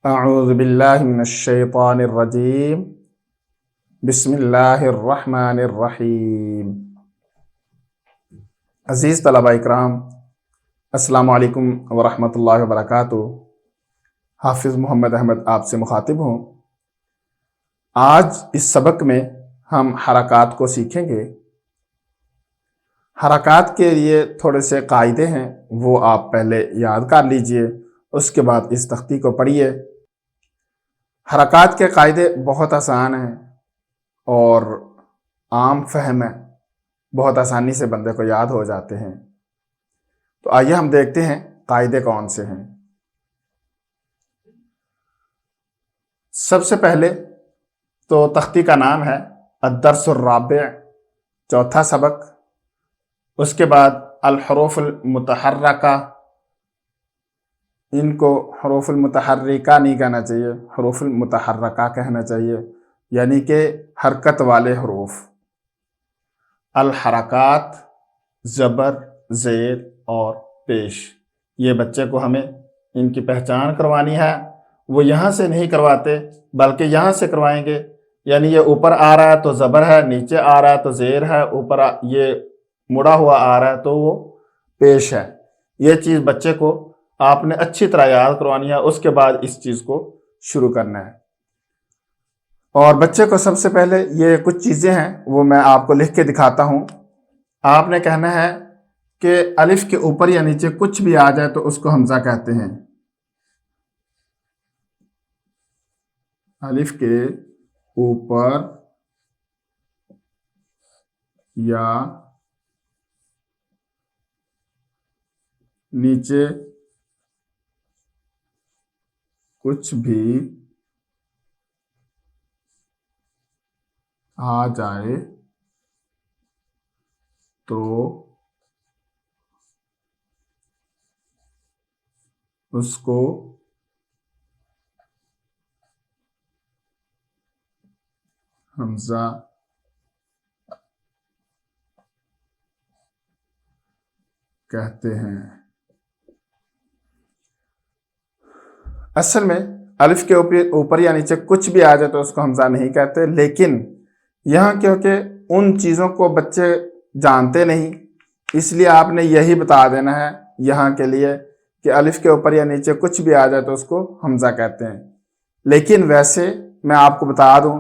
اعوذ باللہ من الشیطان الرجیم بسم اللہ الرحمن الرحیم۔ عزیز طلبہ اکرام، السلام علیکم ورحمۃ اللہ وبرکاتہ۔ حافظ محمد احمد آپ سے مخاطب ہوں۔ آج اس سبق میں ہم حرکات کو سیکھیں گے۔ حرکات کے لیے تھوڑے سے قاعدے ہیں، وہ آپ پہلے یاد کر لیجئے، اس کے بعد اس تختی کو پڑھیے۔ حرکات کے قاعدے بہت آسان ہیں اور عام فہم ہے، بہت آسانی سے بندے کو یاد ہو جاتے ہیں۔ تو آئیے ہم دیکھتے ہیں قاعدے کون سے ہیں۔ سب سے پہلے تو تختی کا نام ہے الدرس الرابع، چوتھا سبق۔ اس کے بعد الحروف المتحرکہ، ان کو حروف المتحرکہ نہیں کہنا چاہیے، حروف المتحرکہ کہنا چاہیے، یعنی کہ حرکت والے حروف۔ الحرکات، زبر، زیر اور پیش، یہ بچے کو ہمیں ان کی پہچان کروانی ہے۔ وہ یہاں سے نہیں کرواتے بلکہ یہاں سے کروائیں گے، یعنی یہ اوپر آ رہا ہے تو زبر ہے، نیچے آ رہا ہے تو زیر ہے، اوپر یہ مڑا ہوا آ رہا ہے تو وہ پیش ہے۔ یہ چیز بچے کو آپ نے اچھی طرح یاد کروانی ہے، اس کے بعد اس چیز کو شروع کرنا ہے۔ اور بچے کو سب سے پہلے یہ کچھ چیزیں ہیں وہ میں آپ کو لکھ کے دکھاتا ہوں۔ آپ نے کہنا ہے کہ الف کے اوپر یا نیچے کچھ بھی آ جائے تو اس کو حمزہ کہتے ہیں۔ الف کے اوپر یا نیچے کچھ بھی آ جائے تو اس کو حمزہ کہتے ہیں۔ اصل میں الف کے اوپر یا نیچے کچھ بھی آ جائے تو اس کو حمزہ نہیں کہتے، لیکن یہاں کیونکہ ان چیزوں کو بچے جانتے نہیں، اس لیے آپ نے یہی بتا دینا ہے یہاں کے لیے کہ الف کے اوپر یا نیچے کچھ بھی آ جائے تو اس کو حمزہ کہتے ہیں۔ لیکن ویسے میں آپ کو بتا دوں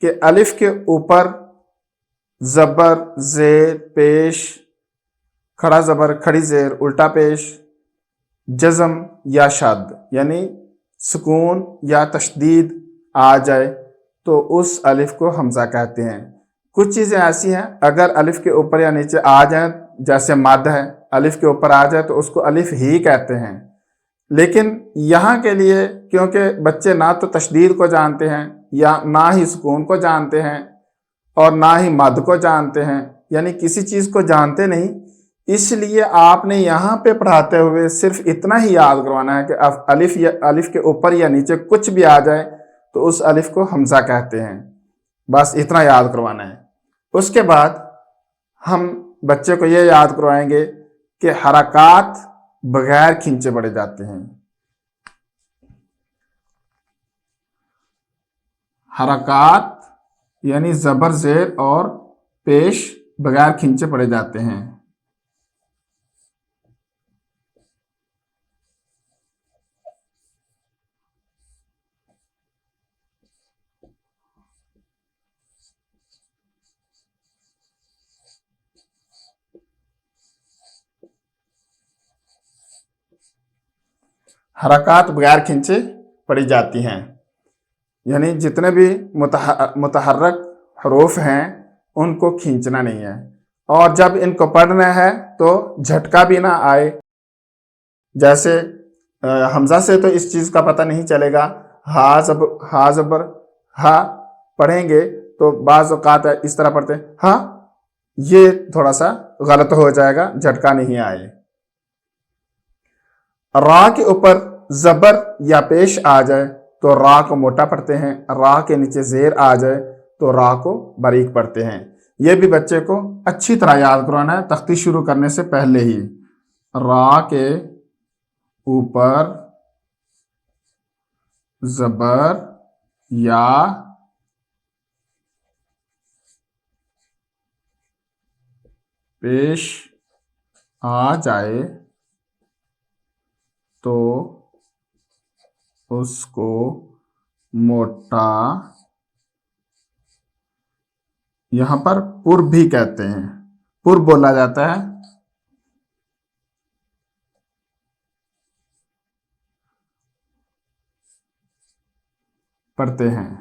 کہ الف کے اوپر زبر، زیر، پیش، کھڑا زبر، کھڑی زیر، الٹا پیش، جزم یا شد یعنی سکون یا تشدید آ جائے تو اس الف کو حمزہ کہتے ہیں۔ کچھ چیزیں ایسی ہیں اگر الف کے اوپر یا نیچے آ جائیں، جیسے مد ہے، الف کے اوپر آ جائے تو اس کو الف ہی کہتے ہیں۔ لیکن یہاں کے لیے کیونکہ بچے نہ تو تشدید کو جانتے ہیں یا نہ ہی سکون کو جانتے ہیں اور نہ ہی مد کو جانتے ہیں، یعنی کسی چیز کو جانتے نہیں، اس لیے آپ نے یہاں پہ پڑھاتے ہوئے صرف اتنا ہی یاد کروانا ہے کہ الف کے اوپر یا نیچے کچھ بھی آ جائے تو اس الف کو حمزہ کہتے ہیں، بس اتنا یاد کروانا ہے۔ اس کے بعد ہم بچے کو یہ یاد کروائیں گے کہ حرکات بغیر کھینچے پڑے جاتے ہیں۔ حرکات یعنی زبر، زیر اور پیش بغیر کھینچے پڑے جاتے ہیں۔ حرکات بغیر کھینچے پڑی جاتی ہیں، یعنی جتنے بھی متحرک حروف ہیں ان کو کھینچنا نہیں ہے، اور جب ان کو پڑھنا ہے تو جھٹکا بھی نہ آئے۔ جیسے حمزہ سے تو اس چیز کا پتہ نہیں چلے گا، ہا زبر ہا پڑھیں گے تو بعض اوقات اس طرح پڑھتے ہیں ہاں، یہ تھوڑا سا غلط ہو جائے گا، جھٹکا نہیں آئے۔ را کے اوپر زبر یا پیش آ جائے تو را کو موٹا پڑھتے ہیں، را کے نیچے زیر آ جائے تو را کو باریک پڑھتے ہیں۔ یہ بھی بچے کو اچھی طرح یاد کروانا ہے تختی شروع کرنے سے پہلے ہی۔ را کے اوپر زبر یا پیش آ جائے تو اس کو موٹا، یہاں پر پر بھی کہتے ہیں، پر بولا جاتا ہے، پڑھتے ہیں۔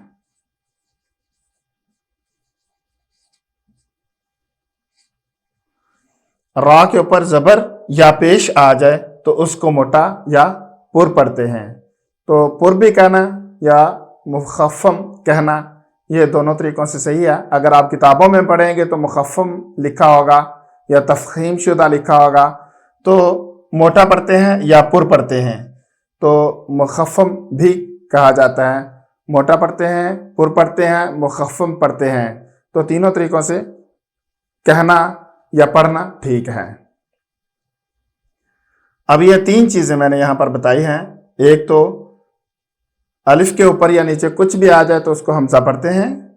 را کے اوپر زبر یا پیش آ جائے تو اس کو موٹا یا پر پڑھتے ہیں۔ تو پر بھی کہنا یا مخفم کہنا، یہ دونوں طریقوں سے صحیح ہے۔ اگر آپ کتابوں میں پڑھیں گے تو مخفم لکھا ہوگا یا تفخیم شدہ لکھا ہوگا، تو موٹا پڑھتے ہیں یا پر پڑھتے ہیں، تو مخفم بھی کہا جاتا ہے۔ موٹا پڑھتے ہیں، پر پڑھتے ہیں، مخفم پڑھتے ہیں، تو تینوں طریقوں سے کہنا یا پڑھنا ٹھیک ہے۔ اب یہ تین چیزیں میں نے یہاں پر بتائی ہیں، ایک تو الف کے اوپر یا نیچے کچھ بھی آ جائے تو اس کو حمزہ پڑھتے ہیں،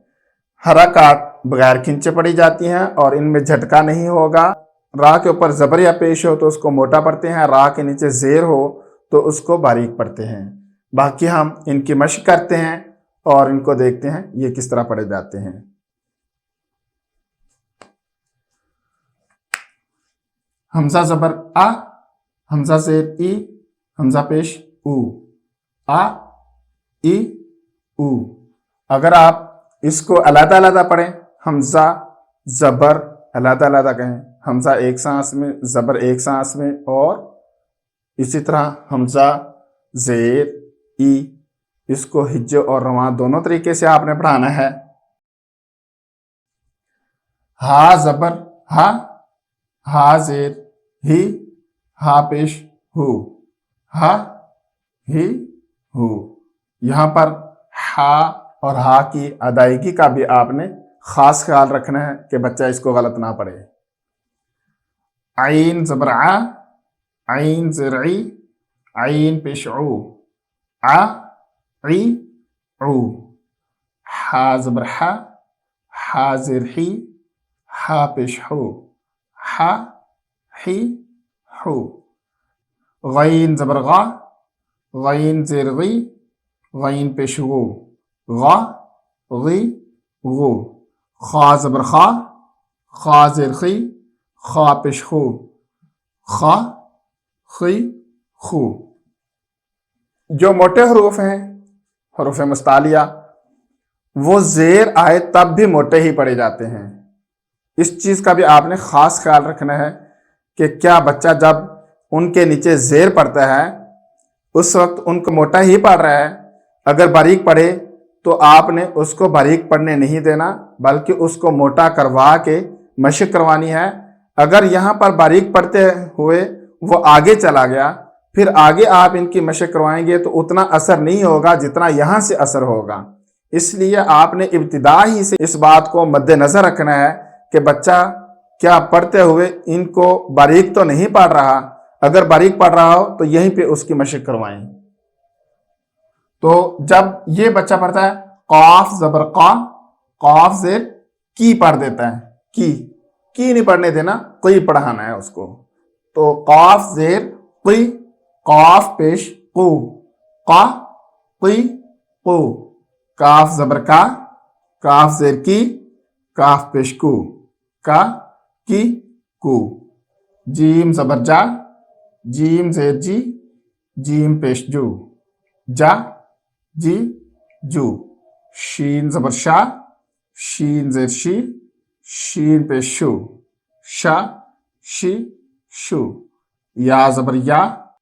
حرکات بغیر کھنچے پڑھی جاتی ہیں اور ان میں جھٹکا نہیں ہوگا۔ را کے اوپر زبر یا پیش ہو تو اس کو موٹا پڑھتے ہیں، را کے نیچے زیر ہو تو اس کو باریک پڑھتے ہیں۔ باقی ہم ان کی مشق کرتے ہیں اور ان کو دیکھتے ہیں یہ کس طرح پڑھے جاتے ہیں۔ حمزہ زبر آ، حمزہ زیر ای، حمزہ پیش او، آ ای او۔ اگر آپ اس کو علیحدہ علیحدہ پڑھیں، حمزہ زبر علیحدہ علیحدہ کہیں، حمزہ ایک سانس میں، زبر ایک سانس میں، اور اسی طرح حمزہ زیر ای، اس کو ہجے اور رواں دونوں طریقے سے آپ نے پڑھانا ہے۔ ہا زبر ہا، ہا زیر ہی، ہا پیش ہو، ہا ہی ہو۔ یہاں پر ہا اور ہا کی ادائیگی کا بھی آپ نے خاص خیال رکھنا ہے کہ بچہ اس کو غلط نہ پڑھے۔ عین زبر ع، عین زیر عی، عین پیش عو، ع عی عو۔ ہا زبر ح، ہا زیر حی، ہا پیش ہو، ہا حی ہو۔ غین زبر غا، غین زیر غی، غین پیش غو، غا غی غو۔ خا زبر خا، خا زیر خی، خا پیش خو، خا خی خو۔ جو موٹے حروف ہیں، حروف مستعلیہ، وہ زیر آئے تب بھی موٹے ہی پڑھے جاتے ہیں۔ اس چیز کا بھی آپ نے خاص خیال رکھنا ہے کہ کیا بچہ جب ان کے نیچے زیر پڑتا ہے اس وقت ان کو موٹا ہی پڑھ رہا ہے؟ اگر باریک پڑھے تو آپ نے اس کو باریک پڑھنے نہیں دینا، بلکہ اس کو موٹا کروا کے مشق کروانی ہے۔ اگر یہاں پر باریک پڑھتے ہوئے وہ آگے چلا گیا، پھر آگے آپ ان کی مشق کروائیں گے تو اتنا اثر نہیں ہوگا جتنا یہاں سے اثر ہوگا۔ اس لیے آپ نے ابتدا ہی سے اس بات کو مد نظر رکھنا ہے کہ بچہ کیا پڑھتے ہوئے ان کو باریک تو نہیں پڑھ رہا، اگر باریک پڑھ رہا ہو تو یہیں پہ اس کی مشق کروائیں۔ تو جب یہ بچہ پڑھتا ہے قاف زبر قا، قاف زیر کی پڑھ دیتا ہے، کی نہیں پڑھنے دینا، قی پڑھانا ہے اس کو۔ تو قاف زیر قی، قاف پیش قو، قا قی قو۔ کاف زبر کا، کاف زیر کی، کاف پیش کو، کا کی کو۔ جیم زبر جا، جیم زیر جی، جیم پیش جو، جا جی جو۔ شین زبر شا، شین زیر شی، شین پیش شو، شا شی شو۔ یا زبر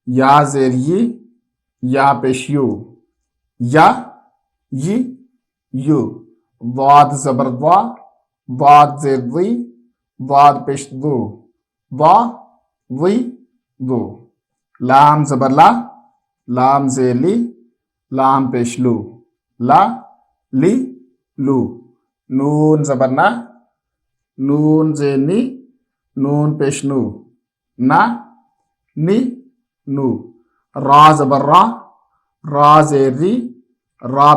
یا زیر یی، یا پیش یو، یا یی یو۔ ضاد زبر ضا، ضاد زیر ضی، ضاد پیش ضو، ضا ضی ضو۔ لام زبر لا، لام زیر لی، لام پیش لو، لا لی لو۔ نون زبر نا، نون زیر نی، نون پیش نو، نا نی نو۔ را زبر را، را زیر ری، را